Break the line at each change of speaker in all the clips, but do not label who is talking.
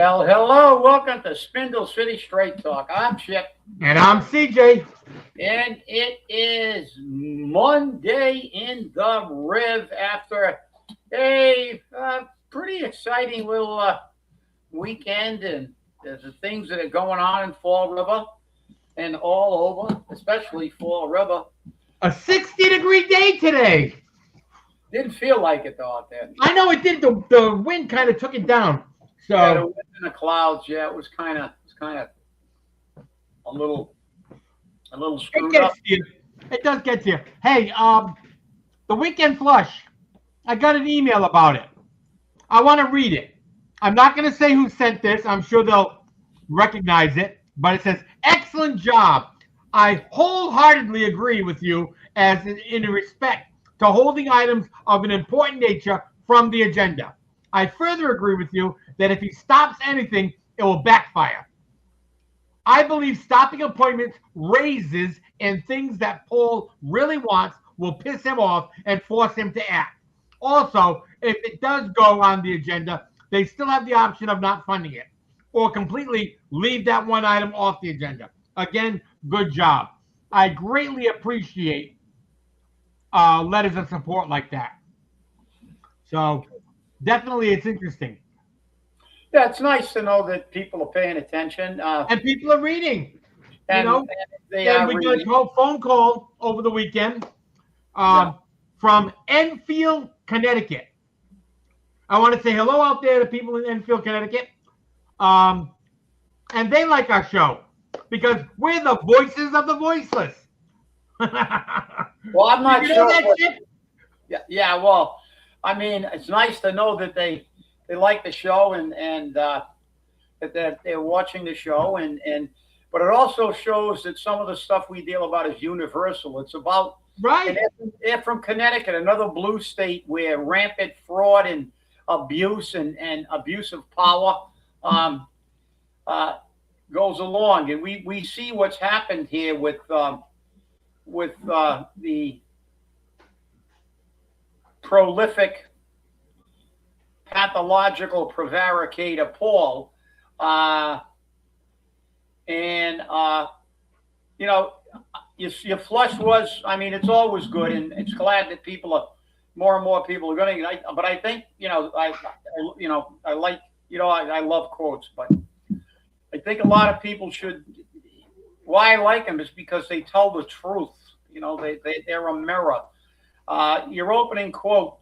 Well, hello. Welcome to Spindle City Straight Talk. I'm Chip.
And I'm CJ.
And it is Monday in the Riv after a pretty exciting little weekend and the things that are going on in Fall River and all over, especially Fall River.
A 60-degree day today.
Didn't feel like it though out there.
I know it did. The wind kind of took it down. So
Yeah, the wind and the clouds. Yeah, it was kind of a little screwed up.
It does get to you. Hey, the weekend flush. I got an email about it. I want to read it. I'm not going to say who sent this. I'm sure they'll recognize it. But it says, "Excellent job. I wholeheartedly agree with you as in respect to holding items of an important nature from the agenda. I further agree with you that if he stops anything, it will backfire. I believe stopping appointments raises and things that Paul really wants will piss him off and force him to act. Also, if it does go on the agenda, they still have the option of not funding it or completely leave that one item off the agenda. Again, good job. I greatly appreciate letters of support like that. So definitely it's interesting.
Yeah, it's nice to know that people are paying attention.
And people are reading.
And,
You know,
and they
and
are
we
reading.
got a phone call over the weekend from Enfield, Connecticut. I want to say hello out there to people in Enfield, Connecticut. And they like our show because we're the voices of the voiceless.
Well, I'm not
Did you
sure.
know that shit?
Yeah. Well, I mean, it's nice to know that they like the show and that they're watching the show but it also shows that some of the stuff we deal about is universal. It's about
Right.
and they're from Connecticut, another blue state where rampant fraud and abuse and abuse of power goes along, and we see what's happened here with the prolific pathological prevaricator Paul, your flush was. I mean, it's always good, and it's glad that more and more people are going to. But I think I like I love quotes, but I think a lot of people should. Why I like them is because they tell the truth. They're a mirror. Your opening quote: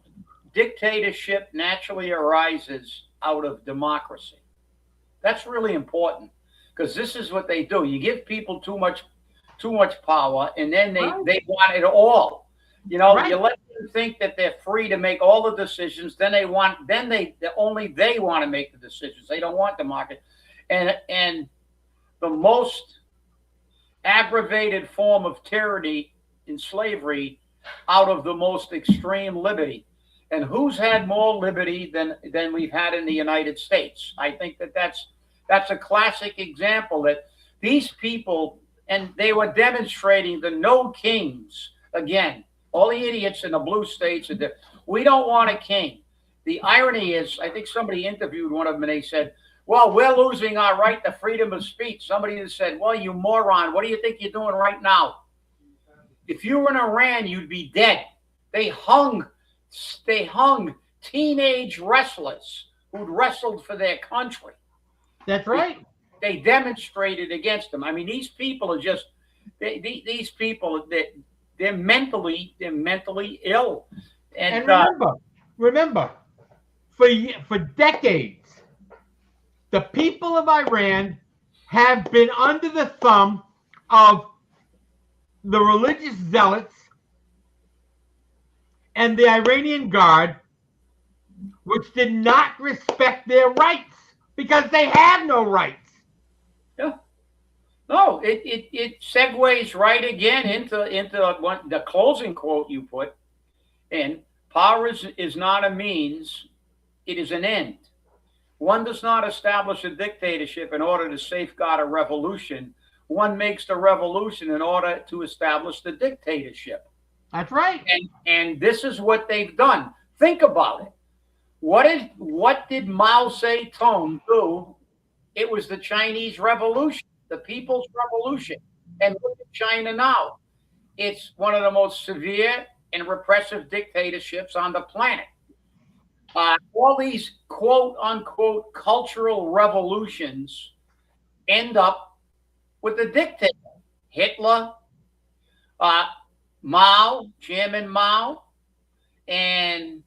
"Dictatorship naturally arises out of democracy." That's really important because this is what they do. You give people too much power, and then they want it all.
Right.
You let them think that they're free to make all the decisions. Then they want to make the decisions. They don't want democracy, and the most aggravated form of tyranny in slavery out of the most extreme liberty. And who's had more liberty than we've had in the United States? I think that's a classic example that these people, and they were demonstrating the no kings again. All the idiots in the blue states are there. We don't want a king. The irony is, I think somebody interviewed one of them and they said, "Well, we're losing our right to freedom of speech." Somebody said, "Well, you moron, what do you think you're doing right now? If you were in Iran, you'd be dead." They hung teenage wrestlers who'd wrestled for their country.
That's right.
They demonstrated against them. I mean, these people are just these people that they're mentally ill.
And remember, for decades, the people of Iran have been under the thumb of the religious zealots and the Iranian Guard, which did not respect their rights because they have no rights.
Yeah. No, it segues right again into the closing quote you put in. Power is not a means, it is an end. One does not establish a dictatorship in order to safeguard a revolution. One makes the revolution in order to establish the dictatorship.
That's right.
And this is what they've done. Think about it. What did Mao Zedong do It was the Chinese Revolution, the People's Revolution. And look at China now. It's one of the most severe and repressive dictatorships on the planet. All these quote unquote cultural revolutions end up with the dictator. Hitler, Mao, Chairman Mao, and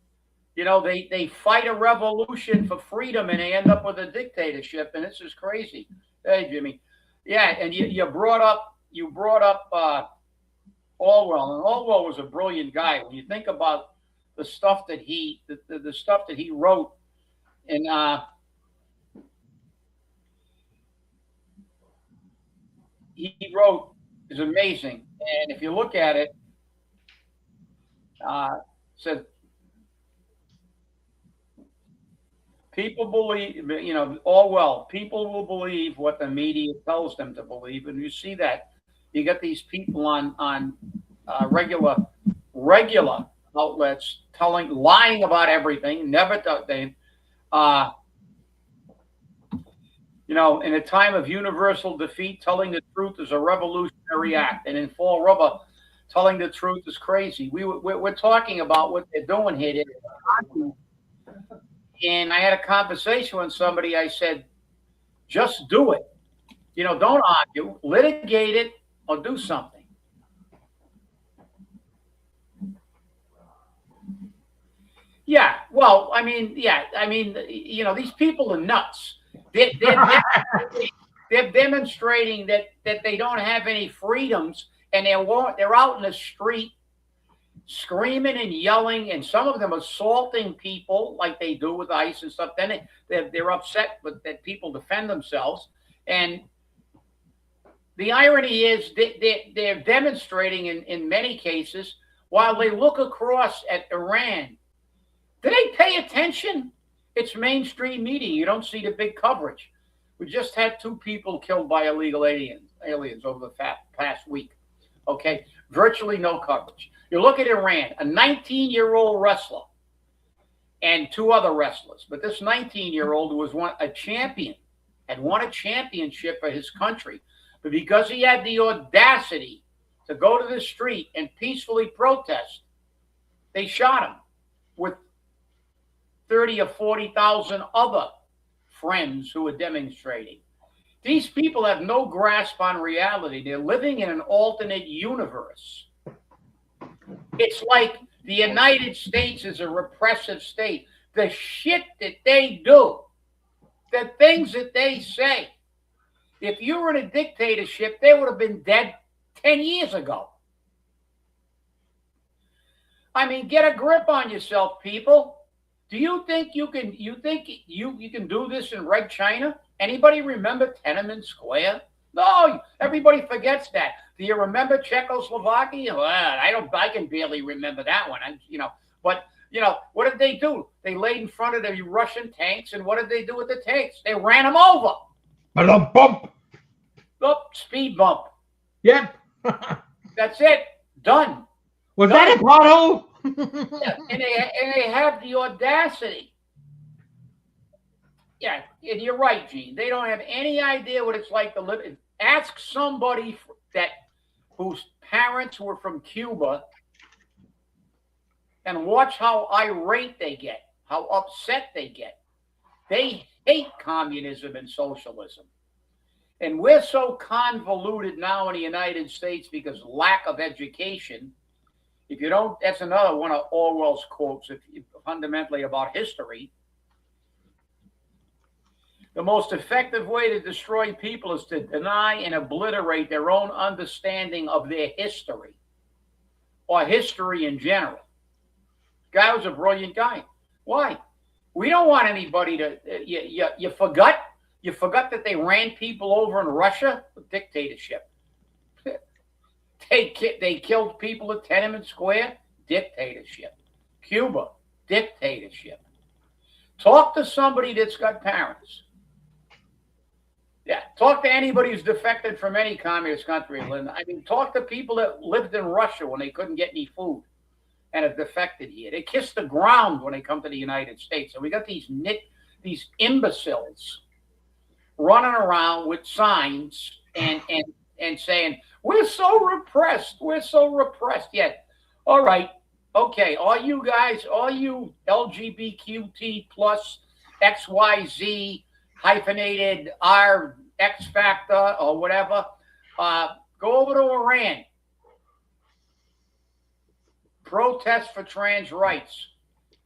they fight a revolution for freedom and they end up with a dictatorship, and this is crazy. Hey, Jimmy. Yeah, and you brought up Orwell, and Orwell was a brilliant guy. When you think about the stuff that the stuff that he wrote, and he wrote is amazing. And if you look at it, said people believe, Orwell, people will believe what the media tells them to believe, and you see that. You got these people on regular outlets lying about everything. Never in a time of universal defeat, telling the truth is a revolutionary act, and in fall rubber, telling the truth is crazy. We're talking about what they're doing here. And I had a conversation with somebody. I said, just do it. Don't argue, litigate it, or do something. Yeah, well, these people are nuts. They're demonstrating that they don't have any freedoms, and they're out in the street screaming and yelling, and some of them assaulting people like they do with ICE and stuff. Then they're upset that people defend themselves. And the irony is they're demonstrating in many cases while they look across at Iran. Do they pay attention? It's mainstream media. You don't see the big coverage. We just had 2 people killed by illegal aliens over the past week. Okay, virtually no coverage. You look at Iran, a 19-year-old wrestler and 2 other wrestlers. But this 19-year-old who was a champion, had won a championship for his country. But because he had the audacity to go to the street and peacefully protest, they shot him with 30 or 40,000 other friends who were demonstrating. These people have no grasp on reality. They're living in an alternate universe. It's like the United States is a repressive state. The shit that they do, the things that they say. If you were in a dictatorship, they would have been dead 10 years ago. Get a grip on yourself, people. Do you think you can do this in Red China? Anybody remember Tiananmen Square? No, everybody forgets that. Do you remember Czechoslovakia? Well, I can barely remember that one. But what did they do? They laid in front of the Russian tanks, and what did they do with the tanks? They ran them over.
Bump.
Oh, speed bump.
Yep.
That's it. Done.
Was that a pothole?
Yeah, and they have the audacity. Yeah, and you're right, Gene. They don't have any idea what it's like to live. Ask somebody whose parents were from Cuba and watch how irate they get, how upset they get. They hate communism and socialism. And we're so convoluted now in the United States because lack of education. If you don't, that's another one of Orwell's quotes, fundamentally about history. The most effective way to destroy people is to deny and obliterate their own understanding of their history or history in general. The guy was a brilliant guy. Why? We don't want anybody to, you forgot that they ran people over in Russia? Dictatorship. They killed people at Tiananmen Square? Dictatorship. Cuba? Dictatorship. Talk to somebody that's got parents. Yeah, talk to anybody who's defected from any communist country. Talk to people that lived in Russia when they couldn't get any food and have defected here. They kiss the ground when they come to the United States. And we got these imbeciles running around with signs and saying, we're so repressed. We're so repressed. Yet, all right. Okay. All you guys, all you LGBTQT plus XYZ hyphenated R X factor or whatever, go over to Iran. Protest for trans rights.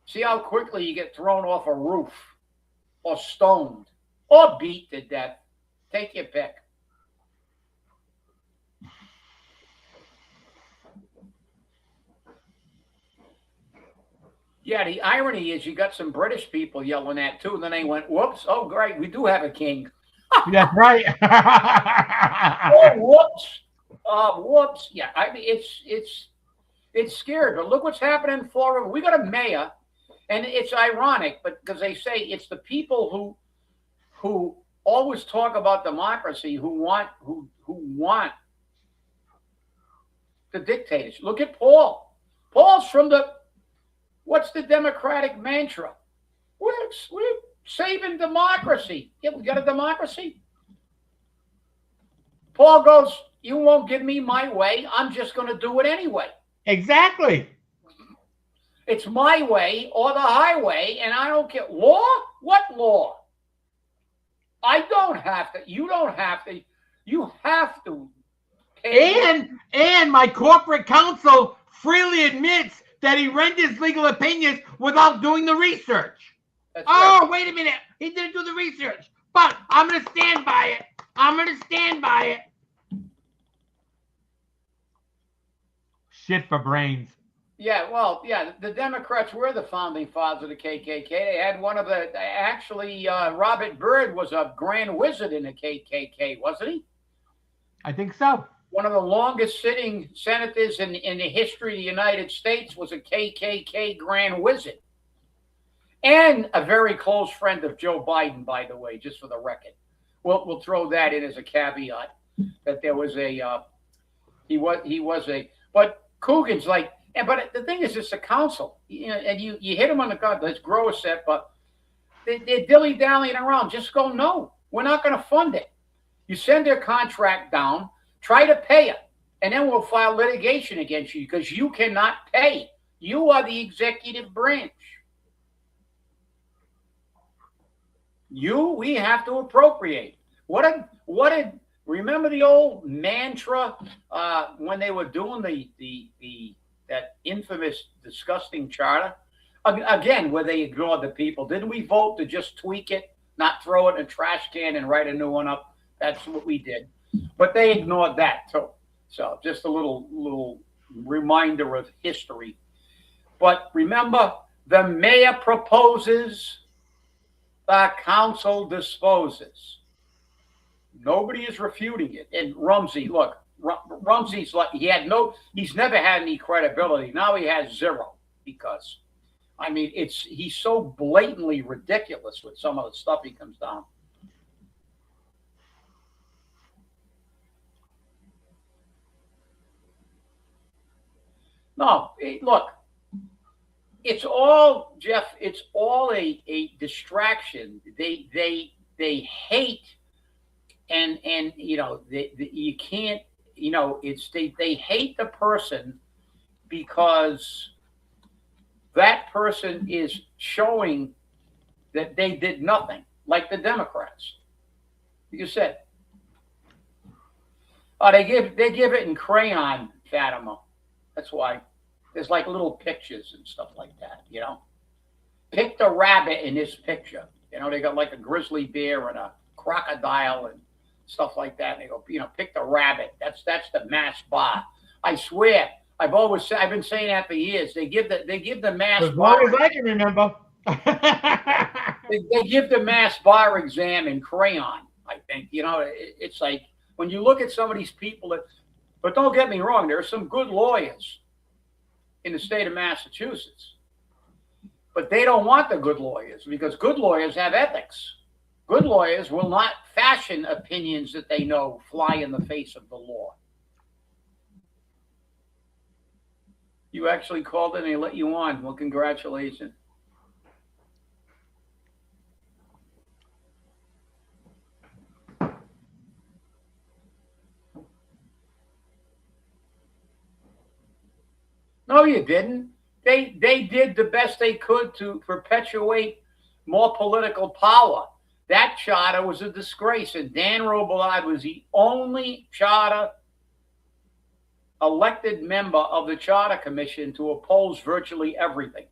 See how quickly you get thrown off a roof or stoned or beat to death. Take your pick. Yeah, the irony is you got some British people yelling that too, and then they went, whoops, oh great, we do have a king.
That's right.
Oh, whoops. Whoops. Yeah, I mean it's scary, but look what's happening in Florida. We got a mayor, and it's ironic, but because they say it's the people who always talk about democracy who want the dictators. Look at Paul. Paul's from what's the Democratic mantra? We're saving democracy. Yeah, we got a democracy. Paul goes, you won't give me my way. I'm just going to do it anyway.
Exactly.
It's my way or the highway, and I don't care. Law? What law? I don't have to. You don't have to. You have to.
And my corporate counsel freely admits that he renders legal opinions without doing the research.
That's
oh,
right.
Wait a minute. He didn't do the research. But I'm going to stand by it. I'm going to stand by it. Shit for brains.
Yeah, well, yeah, the Democrats were the founding fathers of the KKK. They had one of the, actually, Robert Byrd was a grand wizard in the KKK, wasn't he?
I think so.
One of the longest sitting senators in the history of the United States was a KKK grand wizard. And a very close friend of Joe Biden, by the way, just for the record. We'll throw that in as a caveat, that there was he was a, but Coogan's like, but the thing is, it's a council, and you hit him on the gut. Let's grow a set, but they're dilly-dallying around. Just go, no, we're not going to fund it. You send their contract down, try to pay it, and then we'll file litigation against you because you cannot pay. You are the executive branch. We have to appropriate. Remember the old mantra when they were doing that infamous, disgusting charter? Again, where they ignored the people. Didn't we vote to just tweak it, not throw it in a trash can and write a new one up? That's what we did. But they ignored that too. So just a little reminder of history. But remember, the mayor proposes, the council disposes. Nobody is refuting it. And Rumsey, look, Rumsey's like, he's never had any credibility. Now he has zero because, I mean, he's so blatantly ridiculous with some of the stuff he comes down. No, look, it's all, Jeff, it's all a distraction. They hate, and you can't, they hate the person because that person is showing that they did nothing, like the Democrats. You said, they give it in crayon, Fatima. That's why there's like little pictures and stuff like that. Pick the rabbit in this picture. They got like a grizzly bear and a crocodile and stuff like that. And they go, pick the rabbit. That's the mass bar. I swear, I've been saying that for years. They give the mass
as
bar.
As long as I can remember.
they give the mass bar exam in crayon. I think it's like when you look at some of these people but don't get me wrong, there are some good lawyers in the state of Massachusetts. But they don't want the good lawyers because good lawyers have ethics. Good lawyers will not fashion opinions that they know fly in the face of the law. You actually called in and they let you on. Well, congratulations. No, you didn't. They did the best they could to perpetuate more political power. That charter was a disgrace, and Dan Robillard was the only charter elected member of the Charter Commission to oppose virtually everything.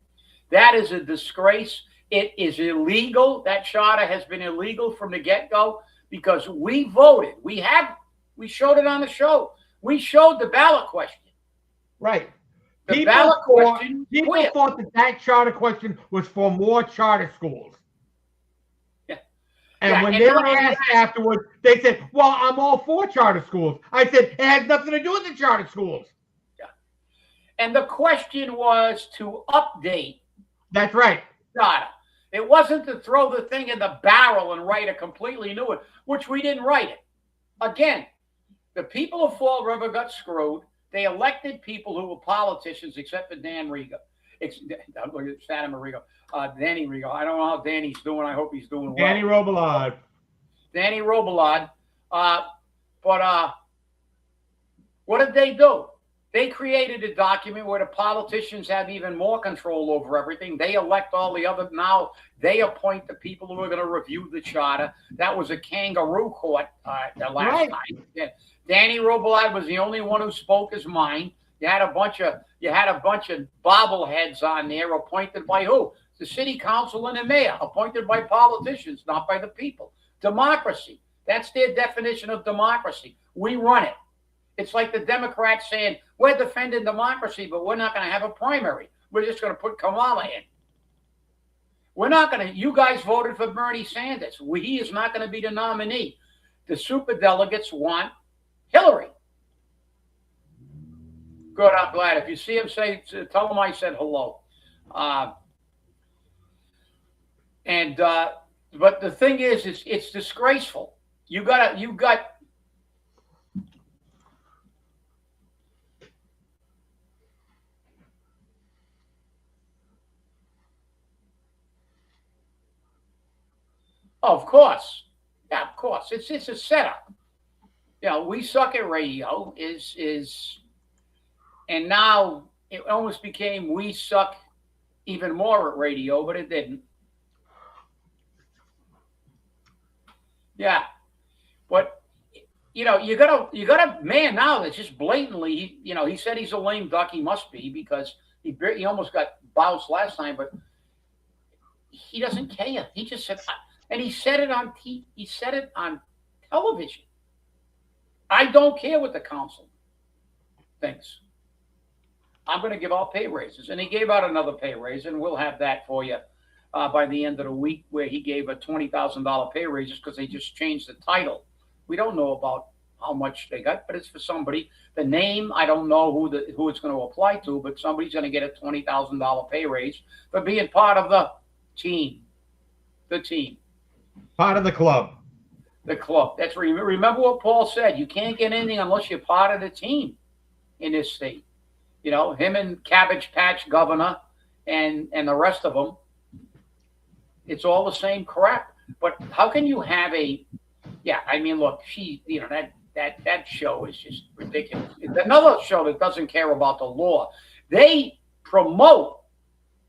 That is a disgrace. It is illegal. That charter has been illegal from the get-go because we voted. We showed it on the show. We showed the ballot question.
Right.
The ballot question.
People thought that charter question was for more charter schools.
Yeah.
And when they were asked afterwards, they said, well, I'm all for charter schools. I said, it has nothing to do with the charter schools.
Yeah. And the question was to update.
That's right.
Charter. It wasn't to throw the thing in the barrel and write a completely new one, which we didn't write it. Again, the people of Fall River got screwed. They elected people who were politicians, except for Dan Rigo. Danny Rigo. I don't know how Danny's doing. I hope he's doing well.
Danny Robillard.
Danny Robillard. But what did they do? They created a document where the politicians have even more control over everything. They elect all the other. Now they appoint the people who are going to review the charter. That was a kangaroo court last night. Yeah. Danny Robillard was the only one who spoke his mind. You had a bunch of bobbleheads on there, appointed by who? The city council and the mayor, appointed by politicians, not by the people. Democracy. That's their definition of democracy. We run it. It's like the Democrats saying, we're defending democracy, but we're not going to have a primary. We're just going to put Kamala in. We're not going to. You guys voted for Bernie Sanders. He is not going to be the nominee. The superdelegates want Hillary. Good, I'm glad. If you see him, tell him I said hello. But the thing is, it's disgraceful. You got. Of course. Yeah, of course. It's a setup. You know, we suck at radio and now it almost became we suck even more at radio, but it didn't. Yeah. But you know, you got a man now that's just blatantly, he said he's a lame duck. He must be, because he almost got bounced last time, but he doesn't care. He just said, and he said it on television. I don't care what the council thinks. I'm going to give out pay raises. And he gave out another pay raise, and we'll have that for you by the end of the week, where he gave a $20,000 pay raises because they just changed the title. We don't know about how much they got, but it's for somebody. The name, I don't know who it's going to apply to, but somebody's going to get a $20,000 pay raise for being part of the team. The team.
Part of the club.
The club. That's remember what Paul said. You can't get anything unless you're part of the team in this state. You know, him and Cabbage Patch Governor and the rest of them. It's all the same crap. But how can you have look, that show is just ridiculous. It's another show that doesn't care about the law. They promote,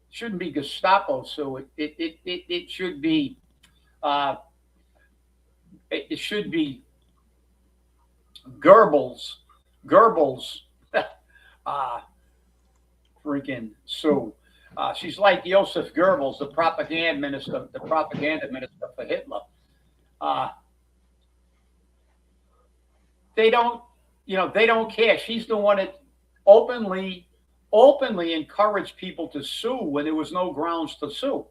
shouldn't be Gestapo, so it should be Goebbels, freaking Sue. She's like Joseph Goebbels, the propaganda minister for Hitler. They don't care. She's the one that openly encouraged people to sue when there was no grounds to sue.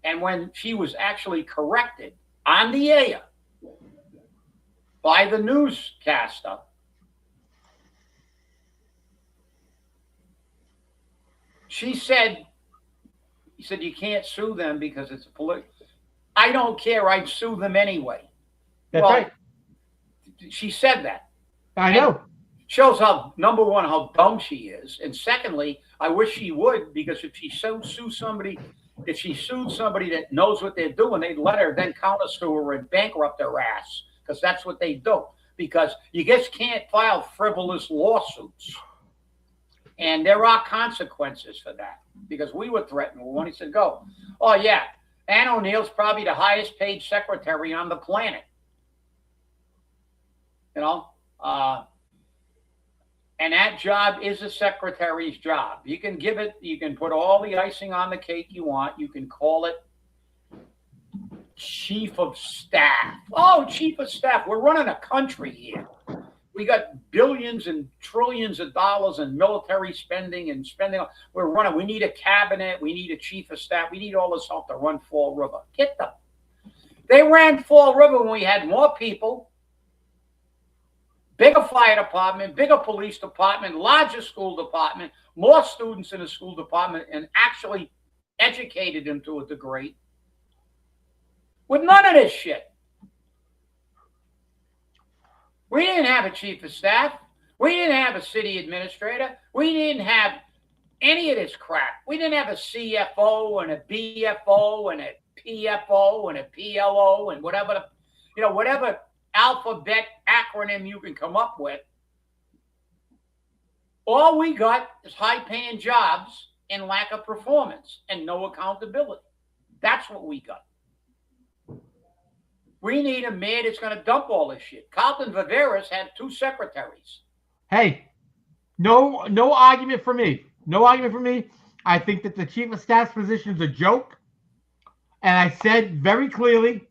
And when she was actually corrected on the air by the newscaster, he said, you can't sue them because it's political. I don't care. I'd sue them anyway.
That's right.
She said that.
I know.
Shows how, number one, how dumb she is. And secondly, I wish she would, because if she sued somebody that knows what they're doing, they'd let her then countersue her and bankrupt her ass, because that's what they do. Because you just can't file frivolous lawsuits And there are consequences for that because we were threatened when he said, go. Oh, yeah. Ann O'Neill's probably the highest paid secretary on the planet. You know? And that job is a secretary's job. You can give it, you can put all the icing on the cake you want. You can call it chief of staff. Oh, chief of staff. We're running a country here. We got billions and trillions of dollars in military spending and spending. We're running. We need a cabinet. We need a chief of staff. We need all this help to run Fall River. Get them. They ran Fall River when we had more people, bigger fire department, bigger police department, larger school department, more students in the school department, and actually educated them to a degree. With none of this shit. We didn't have a chief of staff. We didn't have a city administrator. We didn't have any of this crap. We didn't have a CFO and a BFO and a PFO and a PLO and whatever, whatever alphabet acronym you can come up with. All we got is high-paying jobs and lack of performance and no accountability. That's what we got. We need a man that's going to dump all this shit. Carlton Viveras had 2 secretaries.
Hey, no argument for me. No argument for me. I think that the chief of staff's position is a joke. And I said very clearly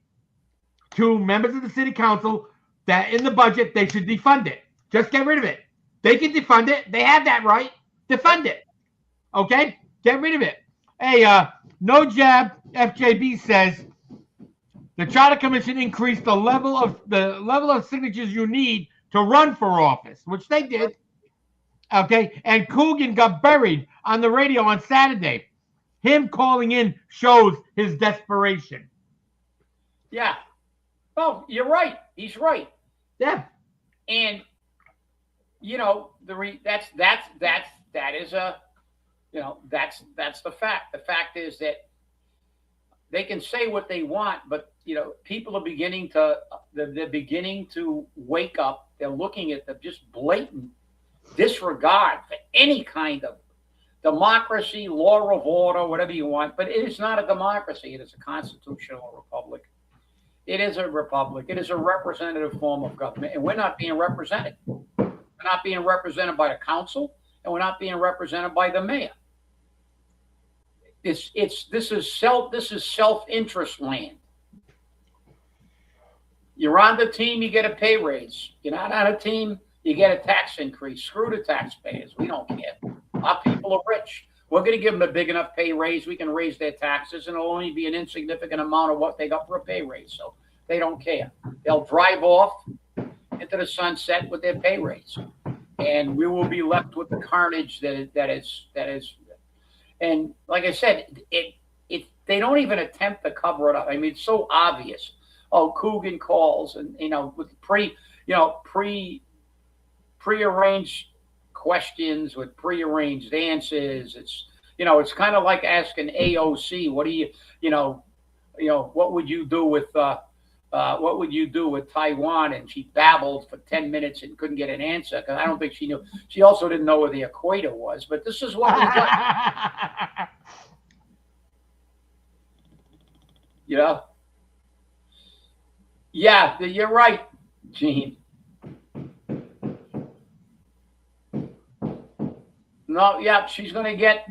to members of the city council that in the budget, they should defund it. Just get rid of it. They can defund it. They have that right. Defund it. Okay? Get rid of it. Hey, No Jab FJB says, the Charter Commission increased the level of signatures you need to run for office, which they did. Okay, and Coogan got buried on the radio on Saturday. Him calling in shows his desperation.
Yeah. Oh, you're right. He's right.
Yeah.
And that's the fact. The fact is that they can say what they want, but people are beginning to wake up. They're looking at the just blatant disregard for any kind of democracy, law of order, whatever you want. But it is not a democracy. It is a constitutional republic. It is a republic. It is a representative form of government, and we're not being represented. We're not being represented by the council, and we're not being represented by the mayor. This is self-interest land. You're on the team, you get a pay raise. You're not on a team, you get a tax increase. Screw the taxpayers. We don't care. Our people are rich. We're going to give them a big enough pay raise. We can raise their taxes, and it'll only be an insignificant amount of what they got for a pay raise. So they don't care. They'll drive off into the sunset with their pay raise, and we will be left with the carnage that is. And like I said, they don't even attempt to cover it up. I mean, it's so obvious. Oh, Coogan calls, and with prearranged questions with prearranged answers. It's kind of like asking AOC, what would you do with Taiwan? And she babbled for 10 minutes and couldn't get an answer because I don't think she knew. She also didn't know where the equator was. But this is what we got. Yeah, you're right, Gene. No, yeah, she's going to get.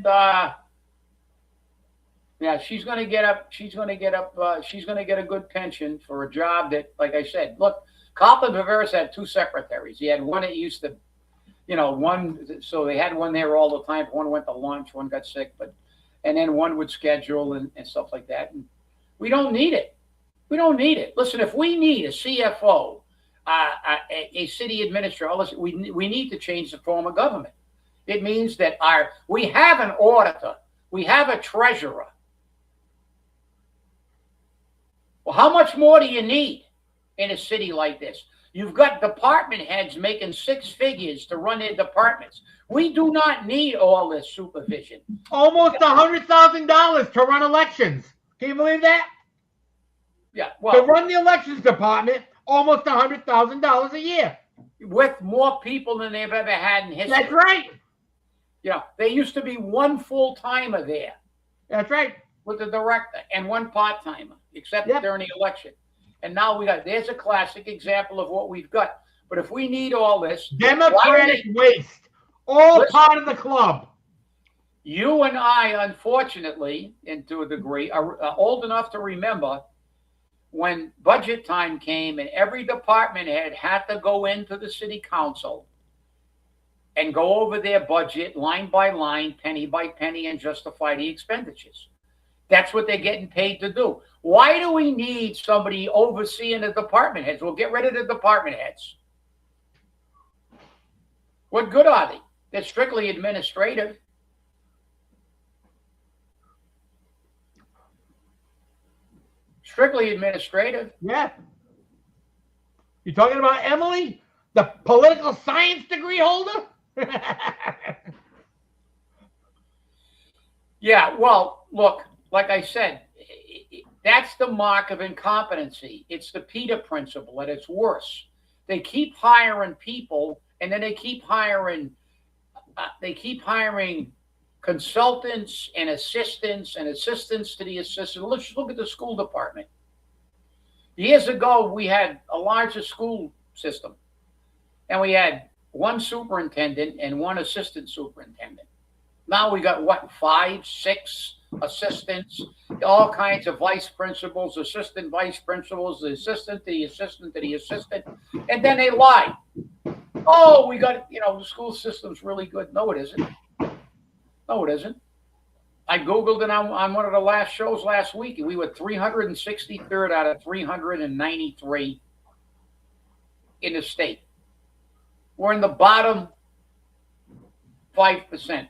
She's going to get a good pension for a job that, like I said, look, Carlton Viveras had 2 secretaries. He had one that used to, so they had one there all the time. One went to lunch, one got sick, and then one would schedule and stuff like that. And we don't need it. We don't need it. Listen, if we need a CFO, a city administrator, we need to change the form of government. It means that we have an auditor, we have a treasurer. Well, how much more do you need in a city like this? You've got department heads making 6 figures to run their departments. We do not need all this supervision.
Almost $100,000 to run elections. Can you believe that?
Yeah. Well,
to run the elections department, almost $100,000 a year.
With more people than they've ever had in history.
That's right.
Yeah, there used to be one full-timer there
That's right.
with the director and one part-timer, except
Yep.
during the election. And now there's a classic example of what we've got. But if we need all this,
Democratic waste. All part of the club.
You and I, unfortunately, and to a degree, are old enough to remember when budget time came and every department head had to go into the city council and go over their budget line by line, penny by penny, and justify the expenditures. That's what they're getting paid to do. Why do we need somebody overseeing the department heads? We'll get rid of the department heads. What good are they? They're strictly administrative. Strictly administrative.
Yeah. You talking about Emily, the political science degree holder?
Yeah, well, look, like I said, that's the mark of incompetency. It's the Peter principle at its worst. They keep hiring people, and then they keep hiring consultants and assistants to the assistant. Let's just look at the school department. Years ago, we had a larger school system, and we had one superintendent and one assistant superintendent. Now we got what, 5, 6 assistants, all kinds of vice principals, assistant vice principals, the assistant to the assistant to the assistant, and then they lie. Oh, we got, the school system's really good. No, it isn't. No, it isn't. I Googled it on one of the last shows last week, and we were 363rd out of 393 in the state. We're in the bottom 5%.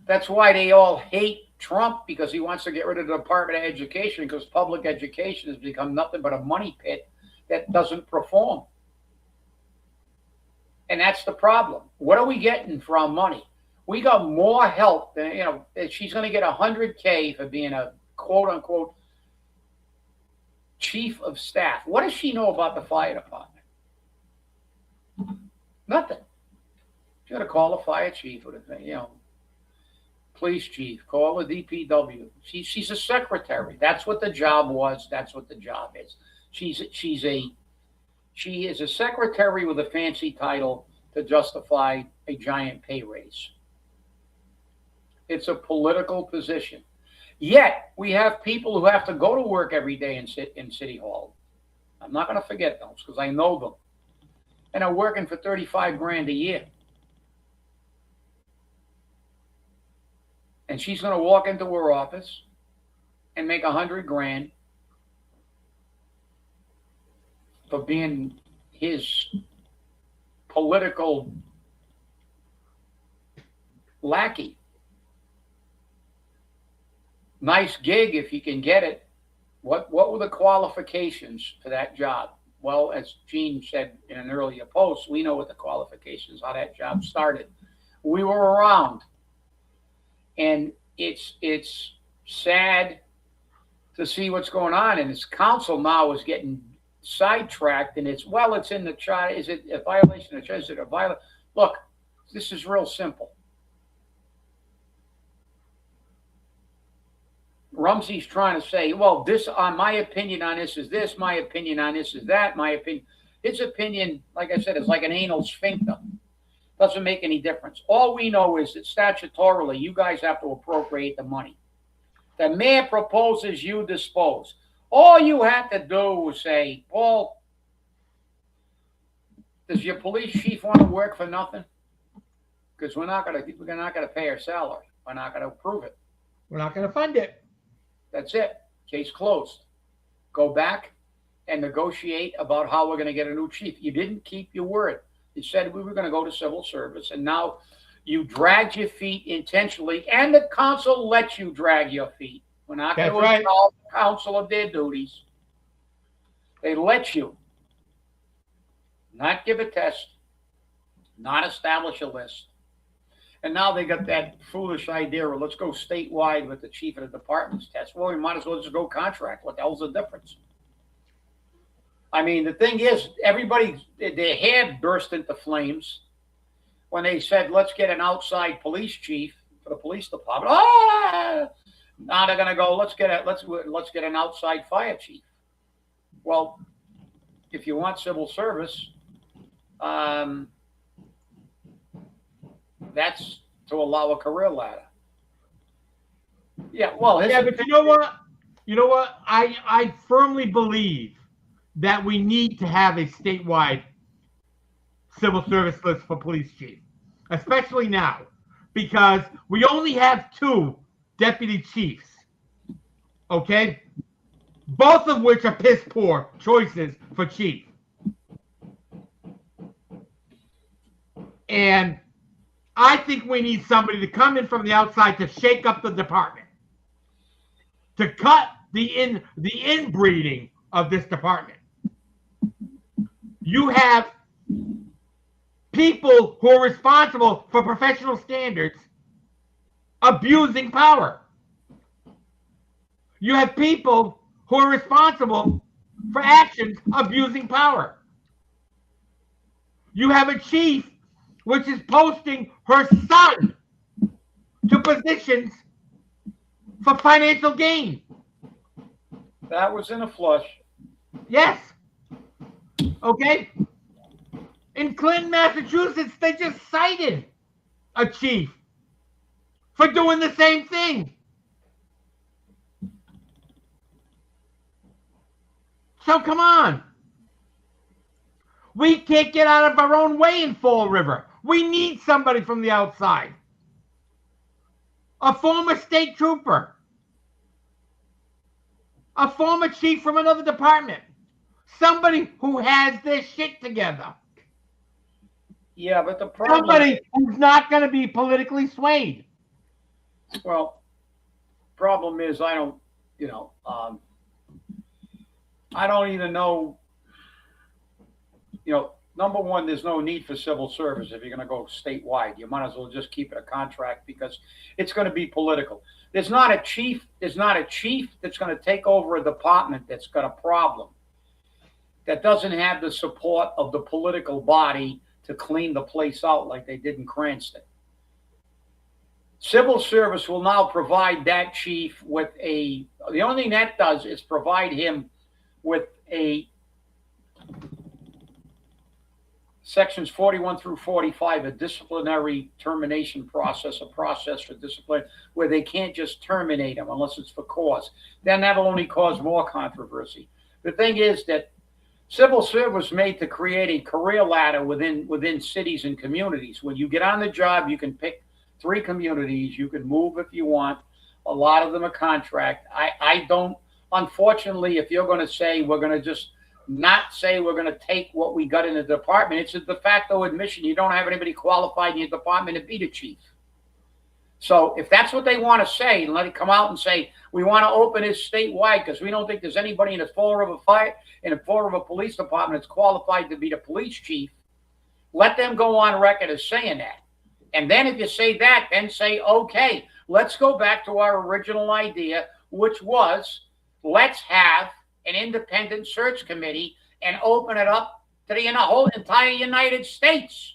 That's why they all hate Trump, because he wants to get rid of the Department of Education, because public education has become nothing but a money pit that doesn't perform. And that's the problem. What are we getting for our money? We got more help than, she's going to get $100K for being a quote unquote chief of staff. What does she know about the fire department? Nothing. She's going to call the fire chief or the police chief, call the DPW. She's a secretary. That's what the job was. That's what the job is. She is a secretary with a fancy title to justify a giant pay raise. It's a political position. Yet we have people who have to go to work every day and sit in City Hall. I'm not going to forget those because I know them. And are working for $35,000 a year. And she's going to walk into her office and make $100,000 for being his political lackey. Nice gig if you can get it. What were the qualifications for that job? Well, as Gene said in an earlier post, we know what the qualifications, how that job started. We were around. And it's sad to see what's going on. And this council now is getting sidetracked, and it's in the charter. Is it a violation of the charter? Is it a violation? Look, this is real simple. Rumsey's trying to say, well, this, my opinion on this is this, my opinion on this is that, my opinion. His opinion, like I said, is like an anal sphincter. Doesn't make any difference. All we know is that statutorily, you guys have to appropriate the money. The mayor proposes, you dispose. All you had to do was say, Paul, does your police chief want to work for nothing? Because we're not going to pay her salary. We're not going to approve it.
We're not going to fund it.
That's it. Case closed. Go back and negotiate about how we're going to get a new chief. You didn't keep your word. You said we were going to go to civil service, and now you dragged your feet intentionally, and the council lets you drag your feet. We're not going to absolve the council of their duties. They let you not give a test, not establish a list. And now they got that foolish idea of let's go statewide with the chief of the department's test. Well, we might as well just go contract. What the hell's the difference? I mean, the thing is, everybody, their hair burst into flames. when they said, let's get an outside police chief for the police department. Ah! Now they're going to go, let's get an outside fire chief. Well, if you want civil service, that's to allow a career ladder. Yeah, well,
yeah, but you know what? You know what? I firmly believe that we need to have a statewide civil service list for police chief, especially now, because we only have 2 deputy chiefs, okay? Both of which are piss poor choices for chief. And I think we need somebody to come in from the outside to shake up the department, to cut the inbreeding of this department. You have people who are responsible for professional standards abusing power. You have people who are responsible for actions abusing power. You have a chief which is posting her son to positions for financial gain.
That was in a flush.
Yes. Okay. In Clinton, Massachusetts, they just cited a chief for doing the same thing. So come on. We can't get out of our own way in Fall River. We need somebody from the outside. A former state trooper. A former chief from another department. Somebody who has their shit together.
Yeah, but the problem...
Somebody who's not going to be politically swayed.
Well, problem is I don't even know, number one, there's no need for civil service if you're going to go statewide. You might as well just keep it a contract because it's going to be political. There's not a chief that's going to take over a department that's got a problem, that doesn't have the support of the political body to clean the place out like they did in Cranston. Civil service will now provide that chief with the only thing that does is provide him with a sections 41 through 45, a disciplinary termination process, a process for discipline where they can't just terminate him unless it's for cause. Then that'll only cause more controversy. The thing is that civil service was made to create a career ladder within cities and communities. When you get on the job, you can pick 3 communities. You can move if you want. A lot of them are contract. I don't, unfortunately, if you're going to say we're going to just not say we're going to take what we got in the department, it's a de facto admission. You don't have anybody qualified in your department to be the chief. So if that's what they want to say, and let it come out and say, we want to open this statewide because we don't think there's anybody in the Fall River Police Department that's qualified to be the police chief, let them go on record as saying that. And then if you say that, then say, okay, let's go back to our original idea, which was let's have an independent search committee and open it up to the whole entire United States.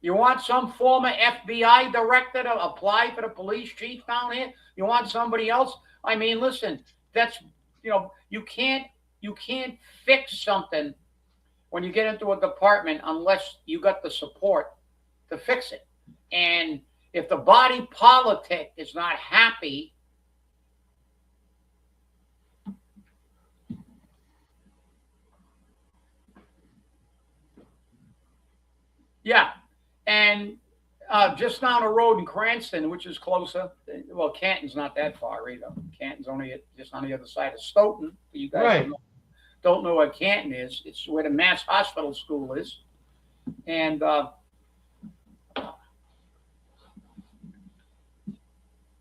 You want some former FBI director to apply for the police chief down here? You want somebody else? I mean, listen, that's, you can't fix something when you get into a department unless you got the support to fix it. And if the body politic is not happy, yeah. And just down the road in Cranston, which is closer, well, Canton's not that far either. Canton's only just on the other side of Stoughton. You guys
Right.
don't know what Canton is. It's where the Mass Hospital School is. And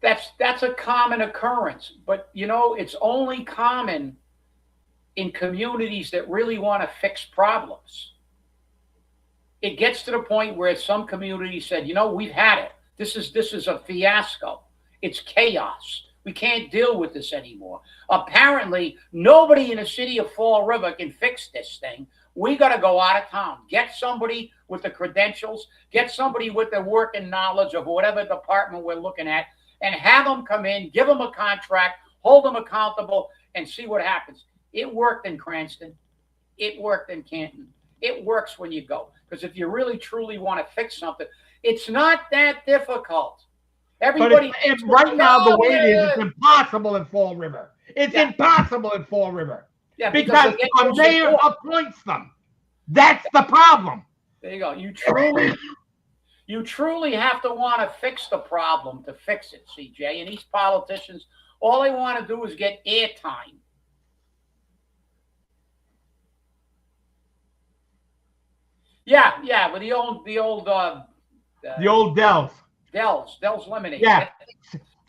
that's a common occurrence. But, it's only common in communities that really want to fix problems. It gets to the point where some communities said, we've had it. This is a fiasco. It's chaos. We can't deal with this anymore. Apparently, nobody in the city of Fall River can fix this thing. We got to go out of town. Get somebody with the credentials, get somebody with the working knowledge of whatever department we're looking at, and have them come in, give them a contract, hold them accountable, and see what happens. It worked in Cranston. It worked in Canton. It works when you go. Because if you really, truly want to fix something, it's not that difficult. Everybody
but right now, the way it is, it's impossible in Fall River. It's impossible in Fall River.
Yeah,
because a mayor appoints them. That's the problem.
There you go. You truly have to want to fix the problem to fix it, CJ. And these politicians, all they want to do is get airtime. Yeah, with the old
Dells.
Dells Lemonade.
Yeah.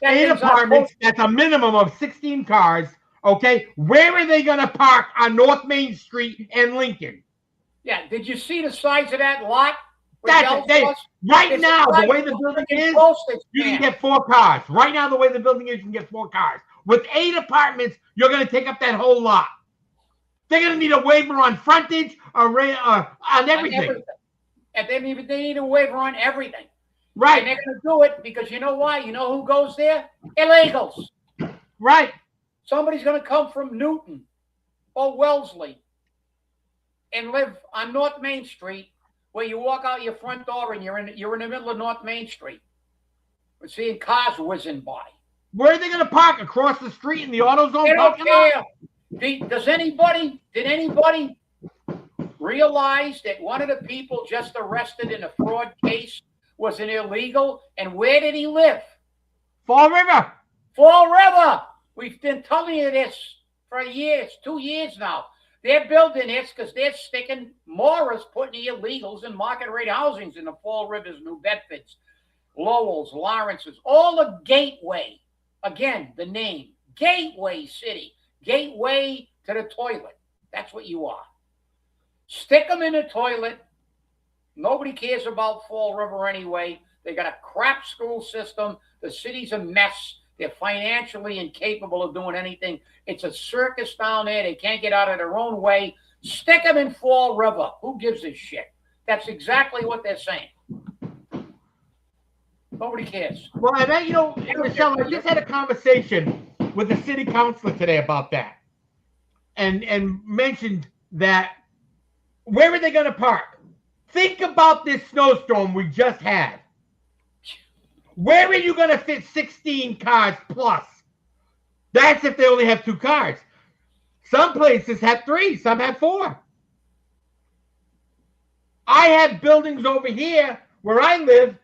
8 apartments, that's a minimum of 16 cars. Okay, where are they going to park on North Main Street and Lincoln?
Yeah, did you see the size of that lot?
That's it. Right now, the way the building is, you can get 4 cars. Right now, the way the building is, you can get 4 cars. With 8 apartments, you're going to take up that whole lot. They're going to need a waiver on frontage or on everything.
And they need a waiver on everything.
Right.
And they're going to do it because you know why? You know who goes there? Illegals.
Right.
Somebody's going to come from Newton or Wellesley and live on North Main Street, where you walk out your front door and you're in the middle of North Main Street. We're seeing cars whizzing by.
Where are they going to park? Across the street in the AutoZone?
They don't care. Did anybody realize that one of the people just arrested in a fraud case was an illegal? And where did he live?
Fall River.
Fall River. We've been telling you this for years, 2 years now. They're building this because they're sticking Morris, putting the illegals in market rate housings in the Fall Rivers, New Bedfords, Lowells, Lawrences, all the gateway. Again, the name, Gateway City, gateway to the toilet. That's what you are. Stick them in the toilet. Nobody cares about Fall River anyway. They got a crap school system. The city's a mess. They're financially incapable of doing anything. It's a circus down there. They can't get out of their own way. Stick them in Fall River. Who gives a shit? That's exactly what they're saying. Nobody cares.
Well, and then, Michelle, I just had a conversation with the city councilor today about that, and mentioned that where are they going to park? Think about this snowstorm we just had. Where are you going to fit 16 cars plus? That's if they only have 2 cars. Some places have 3, some have 4. I have buildings over here where I live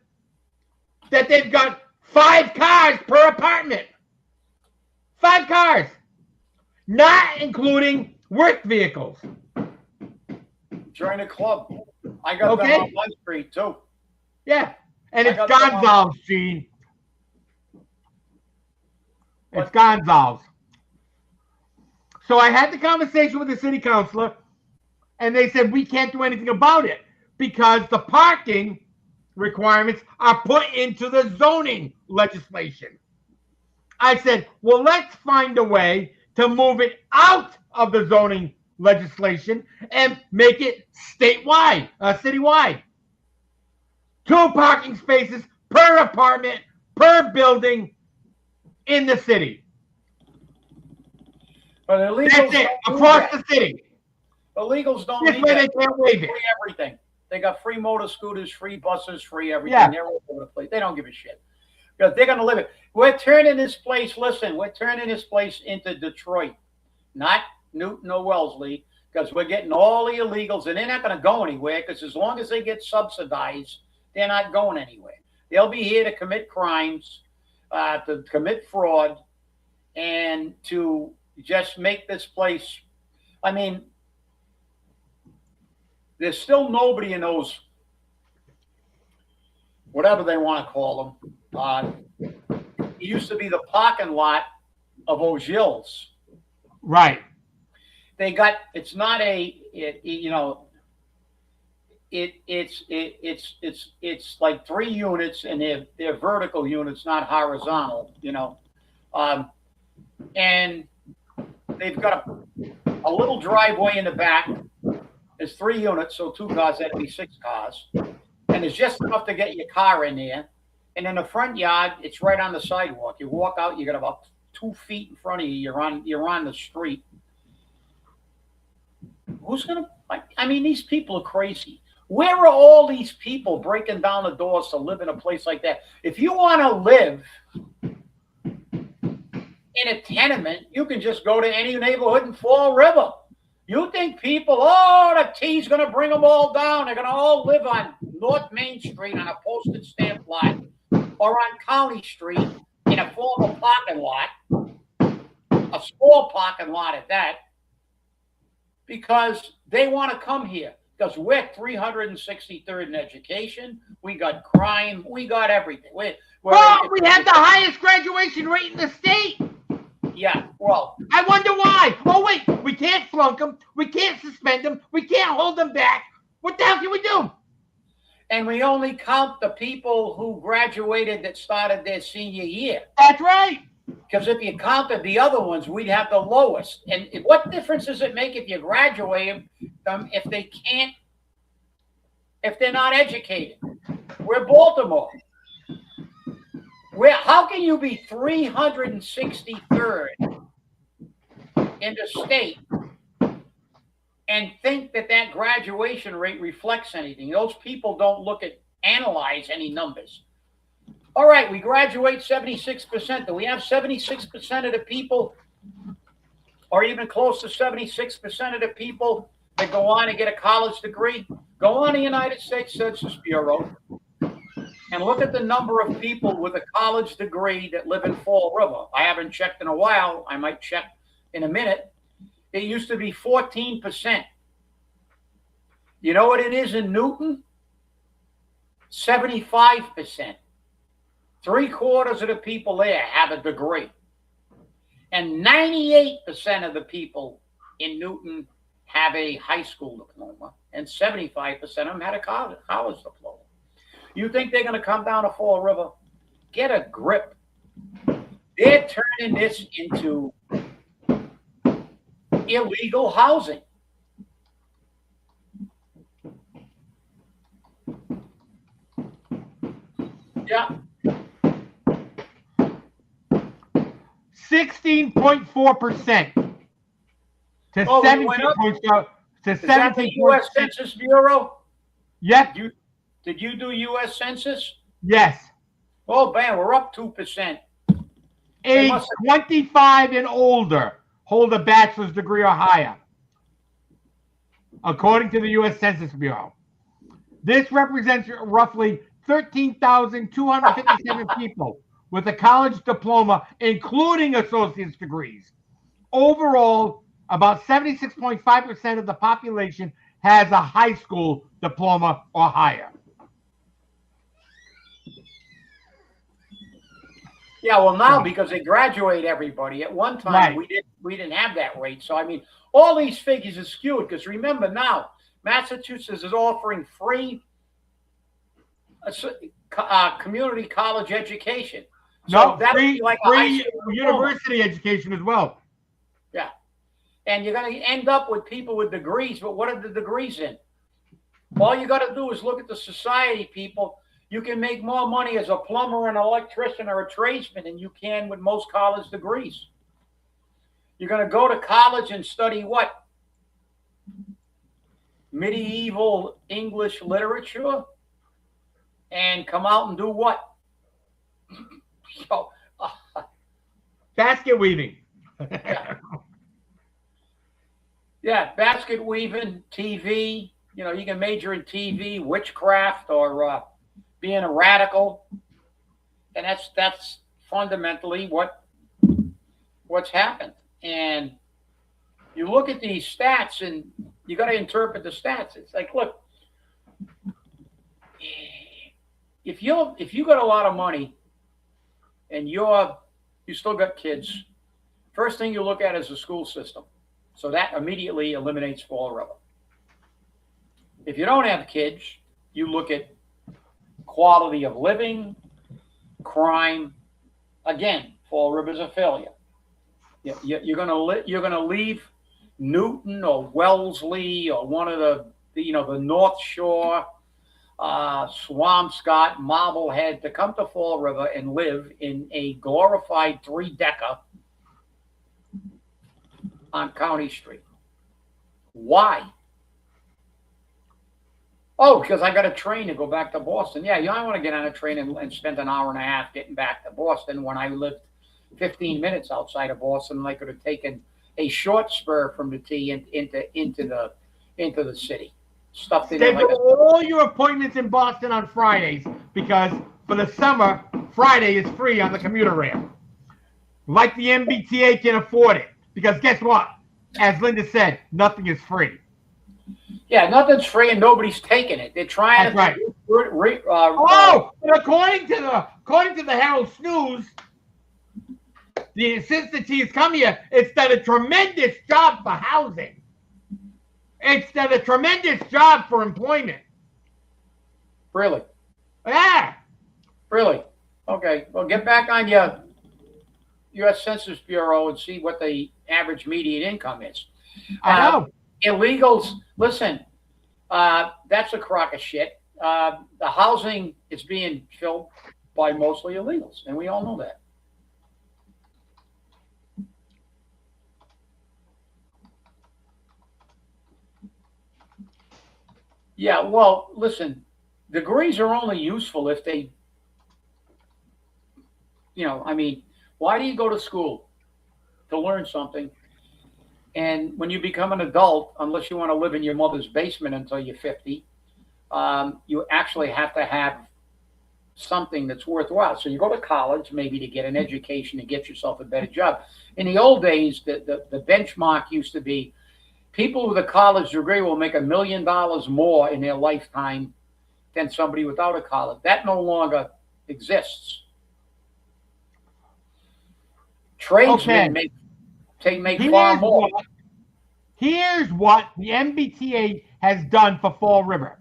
that they've got 5 cars per apartment. 5 cars. Not including work vehicles.
Join a club. I got them on my street too.
Yeah. And it's Gonzalez, Gene. It's Gonzalez. So I had the conversation with the city councilor, and they said we can't do anything about it because the parking requirements are put into the zoning legislation. I said, well, let's find a way to move it out of the zoning legislation and make it statewide, citywide. 2 parking spaces per apartment, per building in the city.
But illegals
that's it, across the city.
Illegals don't
this
need
way
that.
They can't waive it.
Free everything. They got free motor scooters, free buses, free everything.
Yeah.
They're all over the place. They don't give a shit. Because they're going to live it. We're turning this place, we're turning this place into Detroit. Not Newton or Wellesley. Because we're getting all the illegals, and they're not going to go anywhere because as long as they get subsidized, they're not going anywhere. They'll be here to commit crimes, to commit fraud, and to just make this place. I mean, there's still nobody in those, whatever they want to call them. It used to be the parking lot of O'Gills.
Right.
They got. It's not it's like 3 units, and they're vertical units, not horizontal. And they've got a little driveway in the back. There's 3 units, so 2 cars, that'd be 6 cars. And there's just enough to get your car in there. And in the front yard, it's right on the sidewalk. You walk out, you got about 2 feet in front of you. You're on the street. Who's gonna? I mean, these people are crazy. Where are all these people breaking down the doors to live in a place like that? If you want to live in a tenement, you can just go to any neighborhood in Fall River. You think people, oh, the T's going to bring them all down. They're going to all live on North Main Street on a postage stamp lot or on County Street in a formal parking lot, a small parking lot at that, because they want to come here. Because we're 363rd in education. We got crime. We got everything. We
have the highest graduation rate in the state.
Yeah, well.
I wonder why. Oh, wait. We can't flunk them. We can't suspend them. We can't hold them back. What the hell can we do?
And we only count the people who graduated that started their senior year.
That's right.
Because if you counted the other ones, we'd have the lowest. And what difference does it make if you graduate them if they can't, if they're not educated? We're Baltimore. How can you be 363rd in the state and think that graduation rate reflects anything? Those people don't analyze any numbers. All right, we graduate 76%. Do we have 76% of the people, or even close to 76% of the people that go on and get a college degree? Go on the United States Census Bureau and look at the number of people with a college degree that live in Fall River. I haven't checked in a while. I might check in a minute. It used to be 14%. You know what it is in Newton? 75%. 3/4 of the people there have a degree. And 98% of the people in Newton have a high school diploma. And 75% of them had a college diploma. You think they're going to come down to Fall River? Get a grip. They're turning this into illegal housing. Yeah.
16.4% to 17.4 to
Is that the U.S. Census Bureau?
Yep.
Did you do U.S. Census?
Yes.
Oh, man, we're up 2%.
Age 25 and older hold a bachelor's degree or higher, according to the U.S. Census Bureau. This represents roughly 13,257 people with a college diploma, including associate's degrees. Overall, about 76.5% of the population has a high school diploma or higher.
Yeah, well, now because they graduate everybody. At one time,
right,
we didn't have that rate. So, I mean, all these figures are skewed because remember now, Massachusetts is offering free community college education. So
no, free university education as well.
Yeah. And you're going to end up with people with degrees, but what are the degrees in? All you got to do is look at the society, people. You can make more money as a plumber, an electrician, or a tradesman than you can with most college degrees. You're going to go to college and study what? Medieval English literature? And come out and do what?
Basket weaving.
Yeah, basket weaving, TV. You know, you can major in TV, witchcraft, or being a radical, and that's fundamentally what's happened. And you look at these stats, and you got to interpret the stats. It's like, look, if you got a lot of money, and you still got kids, first thing you look at is the school system. So that immediately eliminates Fall River. If you don't have kids, you look at quality of living, crime. Again, Fall River's a failure. You're gonna leave Newton or Wellesley or one of the North Shore, Swampscott, Marblehead to come to Fall River and live in a glorified 3-decker on County Street. Why? Oh, because I got a train to go back to Boston. Yeah, you don't want to get on a train and spend an hour and a half getting back to Boston when I lived 15 minutes outside of Boston. And I could have taken a short spur from the T into the city. Stuffed in
Schedule
like
all your appointments in Boston on Fridays because for the summer, Friday is free on the commuter rail. Like the MBTA can afford it. Because guess what? As Linda said, nothing is free.
Yeah, nothing's free and nobody's taking it. They're trying
That's
to.
Right. But according to the Herald Snooze, since the T has come here, it's done a tremendous job for housing. It's done a tremendous job for employment.
Really?
Yeah.
Really? Okay. Well, get back on your U.S. Census Bureau and see what the average median income is.
I know.
Illegals, listen, that's a crock of shit. The housing is being filled by mostly illegals, and we all know that. Yeah, well, listen, degrees are only useful if they, I mean, why do you go to school? To learn something. And when you become an adult, unless you want to live in your mother's basement until you're 50, you actually have to have something that's worthwhile. So you go to college, maybe to get an education and get yourself a better job. In the old days, the benchmark used to be people with a college degree will make $1 million more in their lifetime than somebody without a college. That no longer exists. Tradesmen make far more.
Here's what the MBTA has done for Fall River.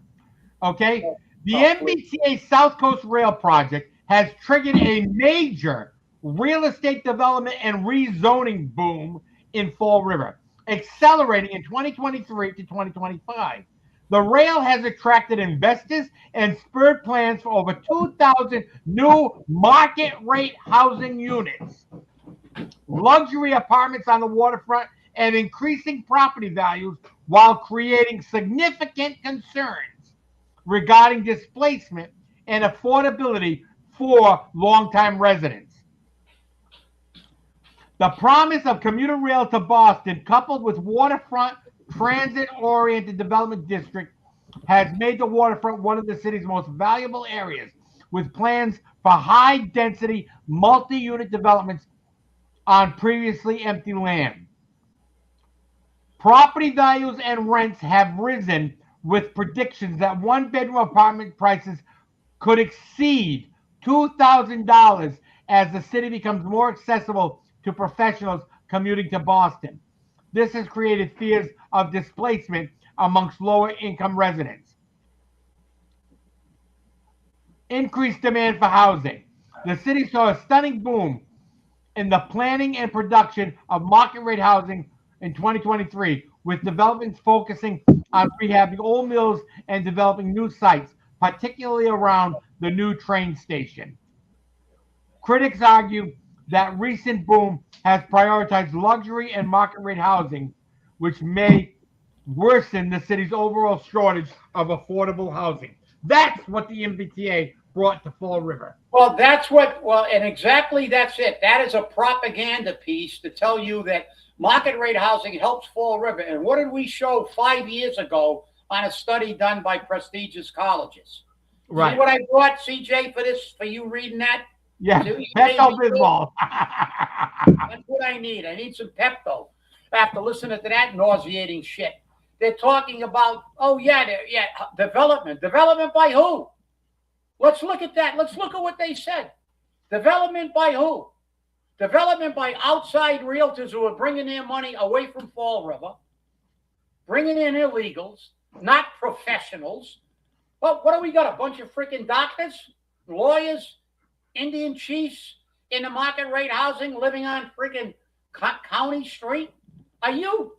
Okay? The MBTA South Coast Rail Project has triggered a major real estate development and rezoning boom in Fall River, accelerating in 2023 to 2025. The rail has attracted investors and spurred plans for over 2,000 new market rate housing units, luxury apartments on the waterfront, and increasing property values while creating significant concerns regarding displacement and affordability for longtime residents. The promise of commuter rail to Boston, coupled with waterfront transit-oriented development district, has made the waterfront one of the city's most valuable areas, with plans for high-density, multi-unit developments on previously empty land. Property values and rents have risen, with predictions that one-bedroom apartment prices could exceed $2,000 as the city becomes more accessible to professionals commuting to Boston. This has created fears of displacement amongst lower-income residents. Increased demand for housing. The city saw a stunning boom in the planning and production of market-rate housing in 2023, with developments focusing on rehabbing old mills and developing new sites, particularly around the new train station. Critics argue that recent boom has prioritized luxury and market-rate housing, which may worsen the city's overall shortage of affordable housing. That's what the MBTA brought to Fall River.
Well, and exactly that's it. That is a propaganda piece to tell you that market rate housing helps Fall River. And what did we show 5 years ago on a study done by prestigious colleges?
Right.
See what I brought, CJ, for you reading that?
Yeah, Pepto-Bismol.
That's what I need. I need some Pepto after listening to that nauseating shit. They're talking about, development. Development by who? Let's look at that. Let's look at what they said. Development by who? Development by outside realtors who are bringing their money away from Fall River, bringing in illegals, not professionals. Well, what do we got? A bunch of freaking doctors, lawyers, Indian chiefs in the market rate housing living on freaking County Street? Are you?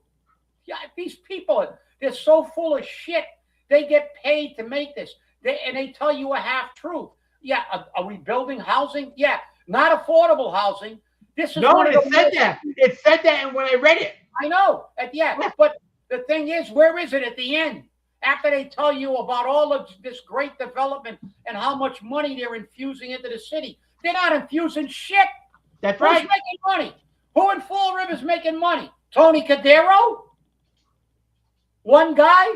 Yeah, these people, they're so full of shit. They get paid to make this. And they tell you a half truth. Yeah, are we building housing? Yeah, not affordable housing. This is
No,
one of
it
the
said
most,
that. It said that, and when I read it,
I know. Yeah, but the thing is, where is it at the end? After they tell you about all of this great development and how much money they're infusing into the city, they're not infusing shit.
that's
Who's
right.
making money? Who in Fall River is making money? Tony Cadero? One guy?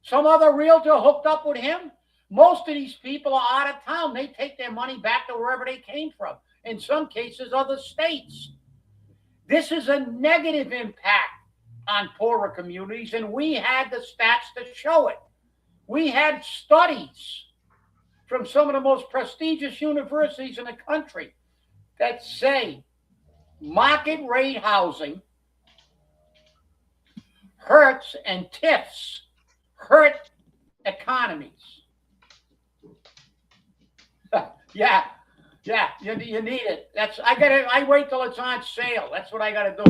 Some other realtor hooked up with him? Most of these people are out of town. They take their money back to wherever they came from. In some cases, other states. This is a negative impact on poorer communities, and we had the stats to show it. We had studies from some of the most prestigious universities in the country that say market rate housing hurts and TIFs hurt economies. Yeah, you need it. I wait till it's on sale. That's what I gotta do.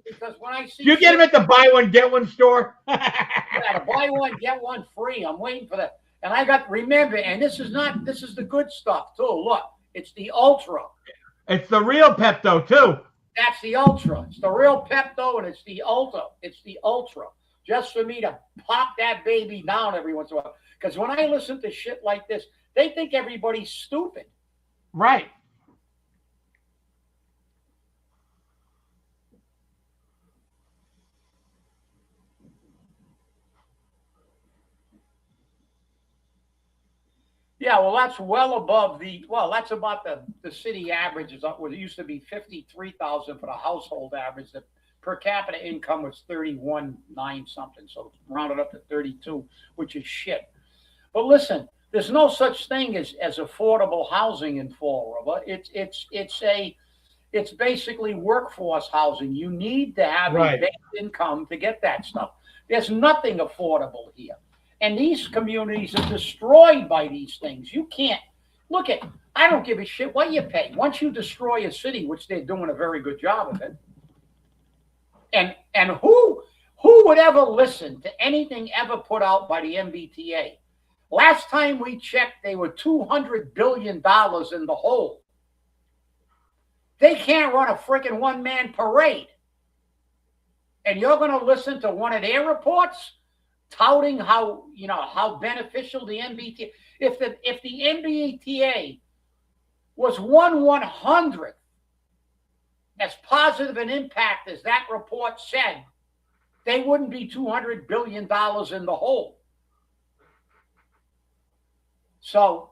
Because when I see
You get them at the buy one get one store.
yeah, to buy one get one free. I'm waiting for that. And remember, and this is the good stuff too. Look, it's the Ultra.
It's the real Pepto too.
That's the Ultra. It's the real Pepto, and it's the Ultra. It's the Ultra. Just for me to pop that baby down every once in a while. Because when I listen to shit like this, they think everybody's stupid.
Right.
Yeah, well, that's well above that's about the city average. Is up where it used to be 53,000 for the household average. The per capita income was 31,9 something, so rounded up to 32, which is shit. But listen, there's no such thing as affordable housing in Fall River. It's basically workforce housing. You need to have a base income to get that stuff. There's nothing affordable here. And these communities are destroyed by these things. You can't look at. I don't give a shit what you pay. Once you destroy a city, which they're doing a very good job of it, and who would ever listen to anything ever put out by the MBTA? Last time we checked, they were $200 billion in the hole. They can't run a freaking one-man parade, and you're going to listen to one of their reports touting how beneficial the MBTA. If the MBTA was 1/100th as positive an impact as that report said, they wouldn't be $200 billion in the hole. So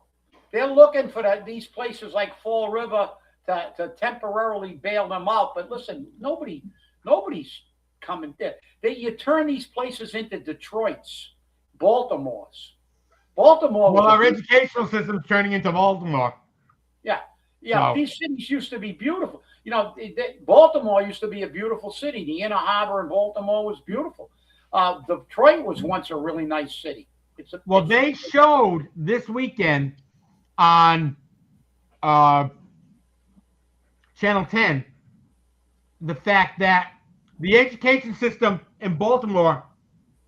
they're looking for these places like Fall River to temporarily bail them out. But listen, nobody's coming there. You turn these places into Detroit's, Baltimore's.
Well, our educational system's turning into Baltimore.
Yeah. So. These cities used to be beautiful. Baltimore used to be a beautiful city. The Inner Harbor in Baltimore was beautiful. Detroit was once a really nice city.
They showed this weekend on Channel 10 the fact that the education system in Baltimore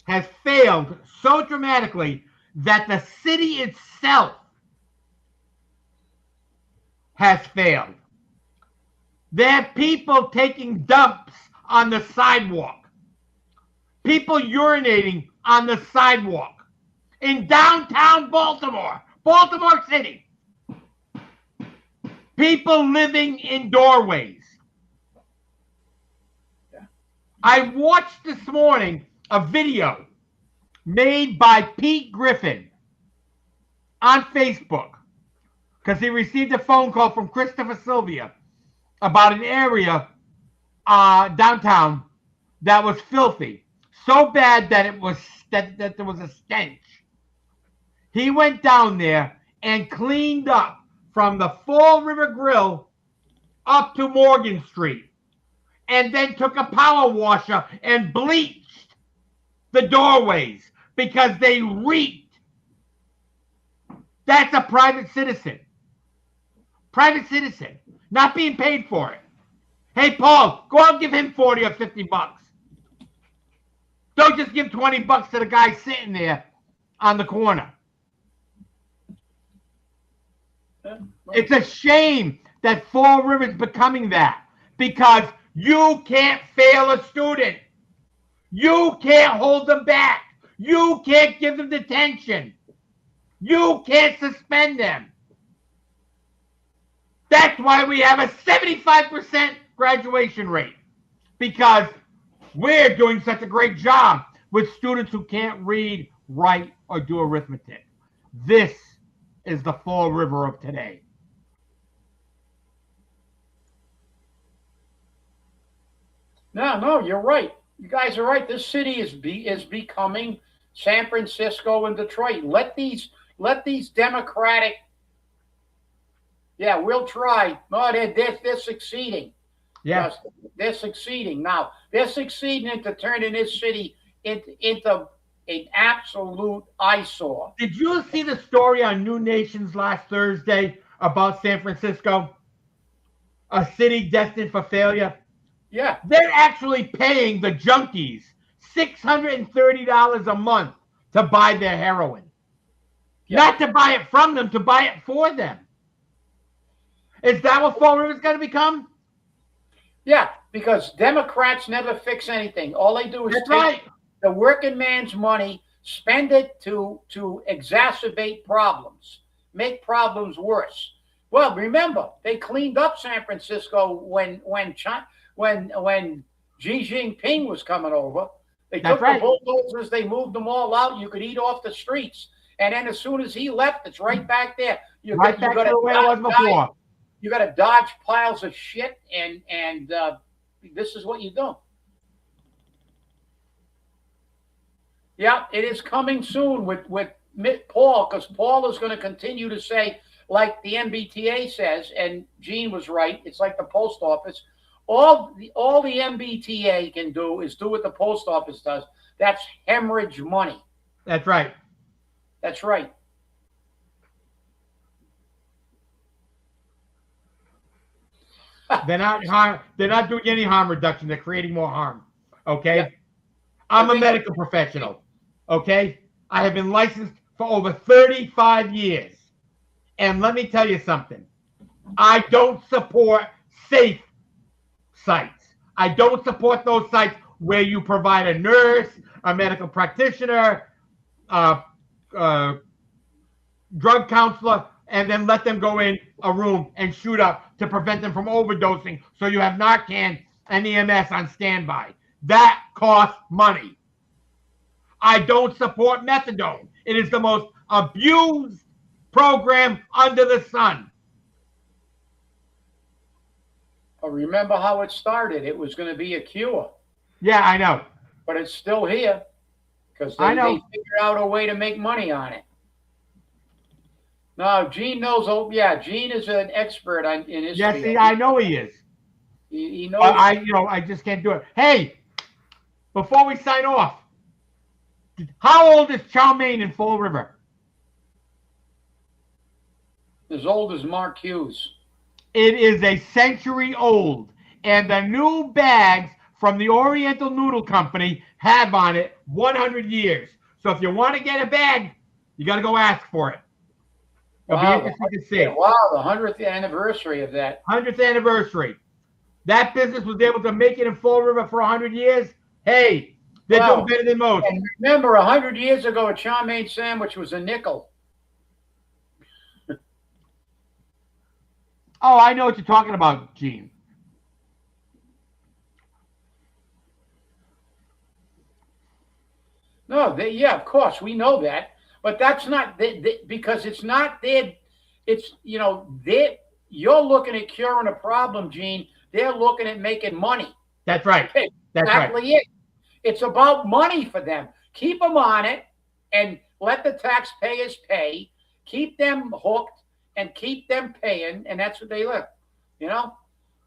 has failed so dramatically that the city itself has failed. There are people taking dumps on the sidewalk. People urinating on the sidewalk in downtown Baltimore, Baltimore City. People living in doorways. I watched this morning a video made by Pete Griffin on Facebook because he received a phone call from Christopher Sylvia about an area downtown that was filthy, so bad that it was that there was a stench. He went down there and cleaned up from the Fall River Grill up to Morgan Street, and then took a power washer and bleached the doorways because they reeked. That's a private citizen. Private citizen, not being paid for it. Hey, Paul, go out and give him 40 or 50 bucks. Don't just give 20 bucks to the guy sitting there on the corner. It's a shame that Fall River's becoming that, because you can't fail a student. You can't hold them back. You can't give them detention. You can't suspend them. That's why we have a 75% graduation rate, because we're doing such a great job with students who can't read, write, or do arithmetic. This is the Fall River of today.
No, you're right. You guys are right. This city is becoming San Francisco and Detroit. Let these democratic. Yeah, we'll try. No, they're succeeding.
Yeah,
Yes, they're succeeding now. They're succeeding into turning this city into an absolute eyesore.
Did you see the story on New Nations last Thursday about San Francisco? A city destined for failure?
Yeah.
They're actually paying the junkies $630 a month to buy their heroin.
Yeah.
Not to buy it from them, to buy it for them. Is that what Fall River's going to become?
Yeah, because Democrats never fix anything. All they do is
That's
take
right.
the working man's money, spend it to exacerbate problems, make problems worse. Well, remember, they cleaned up San Francisco when Xi Jinping was coming over. They
That's
took
right.
the bulldozers, they moved them all out. You could eat off the streets. And then as soon as he left, it's right back there.
Right back to the way it was before.
You got to dodge piles of shit, and this is what you do. Yeah, it is coming soon with Paul, because Paul is going to continue to say, like the MBTA says, and Gene was right. It's like the post office. All the MBTA can do is do what the post office does. That's hemorrhage money.
That's right.
That's right.
They're not doing any harm reduction. They're creating more harm. Okay?
Yeah.
I'm a medical professional. Okay? I have been licensed for over 35 years. And let me tell you something. I don't support safe sites. I don't support those sites where you provide a nurse, a medical practitioner, drug counselor, and then let them go in a room and shoot up to prevent them from overdosing, so you have Narcan and EMS on standby. That costs money. I don't support methadone. It is the most abused program under the sun.
Remember how it started. It was going to be a cure.
Yeah, I know.
But it's still here because they figured out a way to make money on it. No, Gene knows. Oh, yeah, Gene is an expert in his field.
Yes, I know he is.
He knows.
I just can't do it. Hey, before we sign off, how old is Chow Mein in Fall River?
As old as Mark Hughes.
It is a century old, and the new bags from the Oriental Noodle Company have on it 100 years. So if you want to get a bag, you got to go ask for it. It'll be interesting to see.
Wow, the 100th anniversary of that.
100th anniversary. That business was able to make it in Fall River for 100 years. Hey, they're doing better than most.
And remember, 100 years ago, a chow mein sandwich was a nickel.
Oh, I know what you're talking about, Gene.
No, yeah, of course, we know that. But that's not because it's not their. It's you're looking at curing a problem, Gene. They're looking at making money.
That's right. That's
exactly it. It's about money for them. Keep them on it, and let the taxpayers pay. Keep them hooked, and keep them paying, and that's what they live.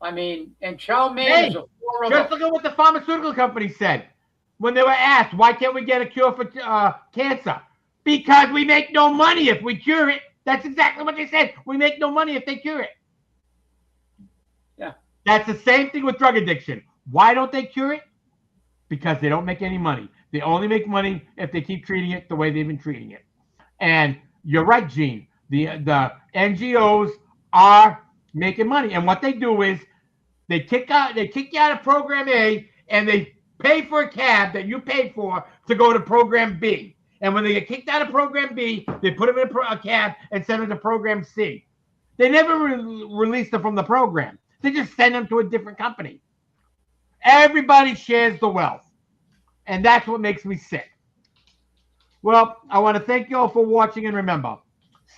I mean, and chow mein is a form of.
Just look at what the pharmaceutical company said when they were asked, "Why can't we get a cure for cancer?" Because we make no money if we cure it. That's exactly what they said. We make no money if they cure it.
Yeah.
That's the same thing with drug addiction. Why don't they cure it? Because they don't make any money. They only make money if they keep treating it the way they've been treating it. And you're right, Gene. The NGOs are making money, and what they do is they kick you out of program A, and they pay for a cab that you paid for to go to program B. And when they get kicked out of program B, they put them in a cab and send them to program C. They never release them from the program. They just send them to a different company. Everybody shares the wealth, and that's what makes me sick. Well, I want to thank you all for watching, and remember,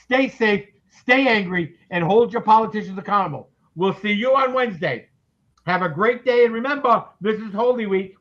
stay safe, stay angry, and hold your politicians accountable. We'll see you on Wednesday. Have a great day, and remember, this is Holy Week.